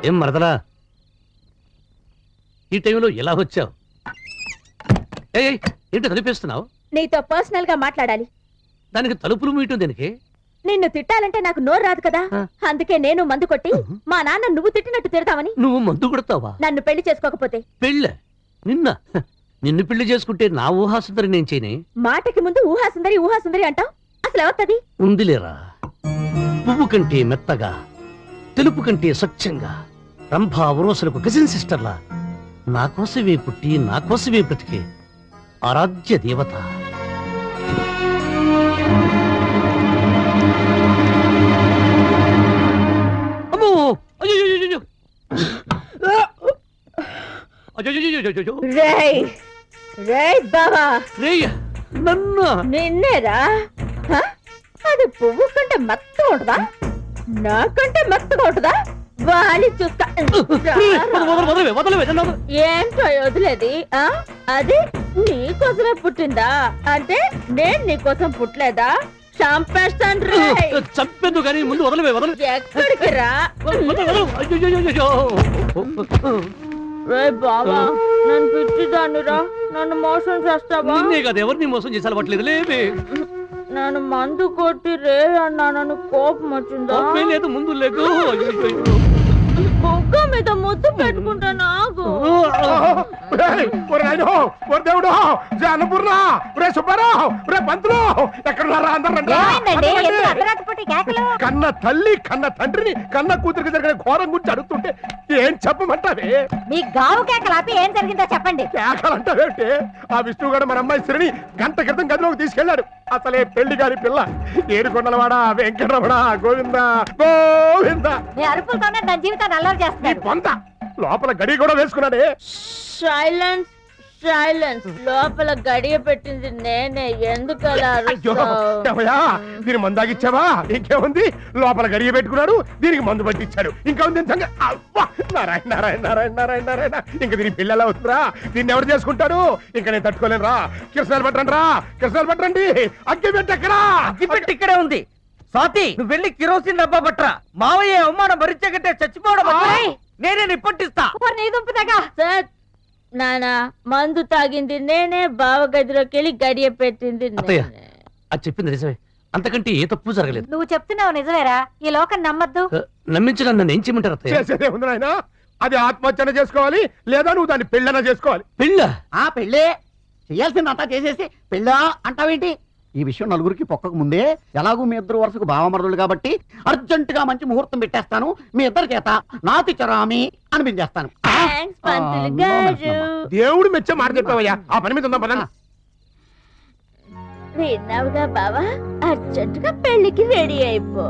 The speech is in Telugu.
ఏం మరదలా ఈ టైంలో ఎలా వచ్చావు? ఏంటి తలుపేస్తున్నావు? నీతో పర్సనల్ గా మాట్లాడాలి. దానికి తలుపులు మీయటం దేనికి? నిన్ను తిట్టాలంటే నాకు నోరు రాదు కదా, అందుకే నేను మందు కొట్టి మా నాన్న నువ్వు తిట్టినట్టు తిడతావని. నువ్వు మందు కొడతావా? నన్ను పెళ్లి చేసుకోకపోతే. పెళ్ళ? నిన్ను పెళ్లి చేసుకుంటే నా ఊహాసుందరి నేను చేయనే. మాటకి ముందు ఊహాసుందరి ఊహాసుందరి అంటావు, అసలు ఎవత్తది? ఉందిలేరా, పువ్వు కంటే మెత్తగా, తెలుపు కంటే స్వచ్ఛంగా, రంభా ఉరోసులకు కజిన్ సిస్టర్లా నా కోసమే పుట్టి నా కోసమే బ్రతికే ఆరాధ్య దేవత. అమ్మో! అయ్యయ్యయ్యయ్యో! అయ్యయ్యయ్యయ్యో! రేయ్ రేయ్ బావా, రేయ్ నన్ను నిన్నేరా? హ? అది పువ్వు కంటే మెత్తగా ఉంటదా, నాకంటే మెత్తగా ఉంటదా? వాలి చూస్తా. ఏంటో వదిలేది? అది నీకోసమే పుట్టిందా అంటే నేను నీకోసం పుట్టలేదా? చంపేస్తాను. చంపేందు కానీ ముందు వదలవే. ఎక్కడికి రా? రే బావా, నన్ను పిచ్చిదాన్ని రా, నన్ను మోసం చేస్తావా? కదా ఎవరిని మోసం చేసి అలవట్లేదు లేవే. నన్ను మందు కొట్టి రే అన్నా, నన్ను కోపం వచ్చిందా? లేదు ముందు లేదు. బొగ్గ మీద ముద్దు పెట్టుకుంటా నాకు. దేవుడు అన్నపూర్ణ, సుబ్బారావు, పంతులు ఎక్కడున్నారా? కన్న తల్లి కన్న తండ్రిని కన్న కూతురికి జరిగిన ఘోరం గురించి అడుగుతుంటే ఏం చెప్పమంటావే? మీ గావు కేకలాపి ఏం జరిగిందో చెప్పండి. కేకలంటావేంటి? ఆ విష్ణుగాడు మన అమ్మాయి శ్రీని గంట క్రితం గదిలోకి తీసుకెళ్లాడు. అసలే పెళ్లి గారి పిల్ల. ఏడుకొండలవాడ వెంకటరమణ గోవింద గోవింద. మీ అరుపులతోనే నా జీవితాన్ని అల్లరి చేస్తాడు. పొంత లోపల గడి కూడా వేసుకున్నాడే. Silence silence. లోపల గడియ పెట్టింది నేనే, ఎందుకు అలా దీని మందు తాగిచ్చావా? ఇంకేముంది, లోపల గడియ పెట్టుకున్నాడు, దీనికి మందు పట్టించాడు. ఇంకా ఉంది నారాయణ నారాయణ నారాయణ నారాయణ నారాయణ. ఇంకా దీని పిల్లలు అవుతుందా? దీన్ని ఎవరు చేసుకుంటాడు? ఇంకా నేను తట్టుకోలేను రా. కిరసనాలు పట్టండి రా, కిరసనాలు పట్టండి. అగ్గి పెట్టి ఎక్కడా? అగ్గి పెట్టి ఇక్కడే ఉంది. స్వాతి, నువ్వు వెళ్ళి కిరోసిన్ డబ్బా పట్టరా. మావయ్య అవమానం భరించకంటే చచ్చిపోవడం నేనే నిప్పట్టిస్తా. నానా, మందు తాగింది నేనే, బావ గదిలోకి వెళ్ళి గడియ పెట్టింది అది చెప్పింది నిజమే, అంతకంటే ఏ తప్పు జరగలేదు. నువ్వు చెప్తున్నావు నిజమేరా, ఈ లోకం నమ్మద్దు. నమ్మించడం నన్ను ఏం చేయమంటారు అత్తయ్య? చేసేదే ఉంది నాయన. అది ఆత్మహత్యన చేసుకోవాలి, లేదా నువ్వు దాన్ని పెళ్ళన చేసుకోవాలి. పెళ్ళ? పెళ్ళే చేయాల్సిందంతా చేసేసి పెళ్ళా అంటావేంటి? ఈ విషయం నలుగురికి పొక్కకు ముందే, ఎలాగూ మీ ఇద్దరు వరుసకు భావమరుదులు కాబట్టి అర్జెంట్ గా మంచి ముహూర్తం పెట్టేస్తాను. మీ ఇద్దరి చేత నాతి చరామి అనిపించేస్తాను. దేవుడు మెచ్చ మాట చెప్పావయ్యా. ఆ పని మీద ఉందాం పద. విన్నావుగా బావా, అర్జెంట్ గా పెళ్లికి రెడీ అయిపో.